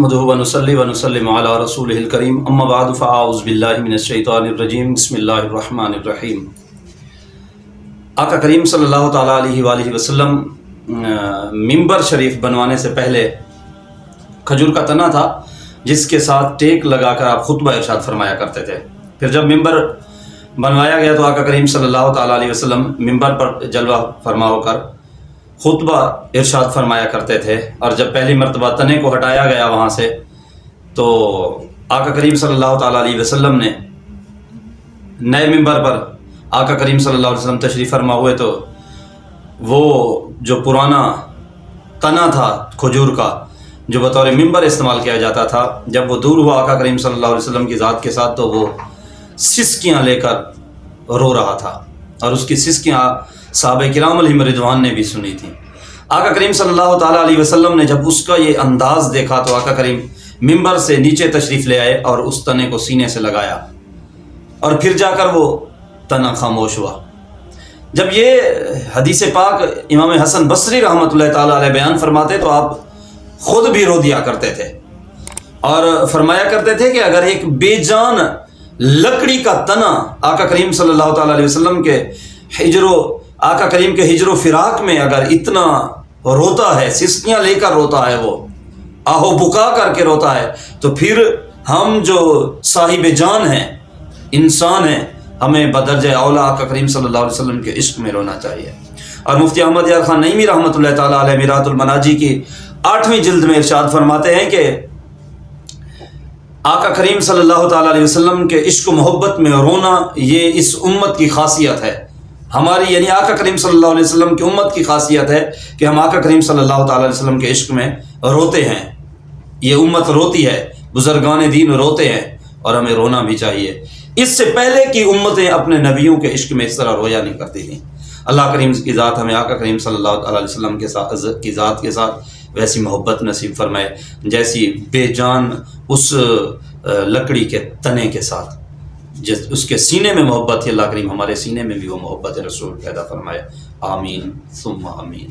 نحمده ونصلي ونسلم على رسوله الكريم اما بعد فاعوذ بالله من الشیطان الرجیم بسم اللہ الرحمن الرحیم۔ آقا کریم صلی اللہ تعالیٰ علیہ وآلہ وسلم ممبر شریف بنوانے سے پہلے کھجور کا تنا تھا جس کے ساتھ ٹیک لگا کر آپ خطبہ ارشاد فرمایا کرتے تھے۔ پھر جب ممبر بنوایا گیا تو آقا کریم صلی اللہ تعالیٰ علیہ وسلم ممبر پر جلوہ فرما ہو کر خطبہ ارشاد فرمایا کرتے تھے، اور جب پہلی مرتبہ تنے کو ہٹایا گیا وہاں سے تو آقا کریم صلی اللہ تعالیٰ علیہ وسلم نے نئے ممبر پر آقا کریم صلی اللہ علیہ وسلم تشریف فرما ہوئے تو وہ جو پرانا تنا تھا کھجور کا جو بطور ممبر استعمال کیا جاتا تھا، جب وہ دور ہوا آقا کریم صلی اللہ علیہ وسلم کی ذات کے ساتھ تو وہ سسکیاں لے کر رو رہا تھا، اور اس کی سسکیاں صحابہ کرام علیہم رضوان نے بھی سنی تھیں۔ آقا کریم صلی اللہ تعالیٰ علیہ وسلم نے جب اس کا یہ انداز دیکھا تو آقا کریم ممبر سے نیچے تشریف لے آئے اور اس تنے کو سینے سے لگایا، اور پھر جا کر وہ تنا خاموش ہوا۔ جب یہ حدیث پاک امام حسن بصری رحمۃ اللہ تعالیٰ علیہ بیان فرماتے تو آپ خود بھی رو دیا کرتے تھے، اور فرمایا کرتے تھے کہ اگر ایک بے جان لکڑی کا تنا آقا کریم صلی اللہ تعالیٰ علیہ وسلم کے آقا کریم کے ہجر و فراق میں اگر اتنا روتا ہے، سسکیاں لے کر روتا ہے، وہ آہو بکا کر کے روتا ہے، تو پھر ہم جو صاحب جان ہیں، انسان ہیں، ہمیں بدرجہ اولا آقا کریم صلی اللہ علیہ وسلم کے عشق میں رونا چاہیے۔ اور مفتی احمد یار خان نعیمی رحمۃ اللہ تعالیٰ علیہ میرات المناجی کی 8ویں جلد میں ارشاد فرماتے ہیں کہ آقا کریم صلی اللہ تعالیٰ علیہ وسلم کے عشق و محبت میں رونا یہ اس امت کی خاصیت ہے، ہماری یعنی آقا کریم صلی اللہ علیہ وسلم کی امت کی خاصیت ہے کہ ہم آقا کریم صلی اللہ تعالیٰ علیہ وسلم کے عشق میں روتے ہیں۔ یہ امت روتی ہے، بزرگان دین روتے ہیں، اور ہمیں رونا بھی چاہیے۔ اس سے پہلے کی امتیں اپنے نبیوں کے عشق میں اس طرح رویا نہیں کرتی تھیں۔ اللہ کریم کی ذات ہمیں آقا کریم صلی اللہ تعالیٰ علیہ وسلم کی ذات کے ساتھ ویسی محبت نصیب فرمائے جیسی بے جان اس لکڑی کے تنے کے ساتھ جس اس کے سینے میں محبت ہے، اللہ کریم ہمارے سینے میں بھی وہ محبت رسول پیدا فرمائے۔ آمین ثم آمین۔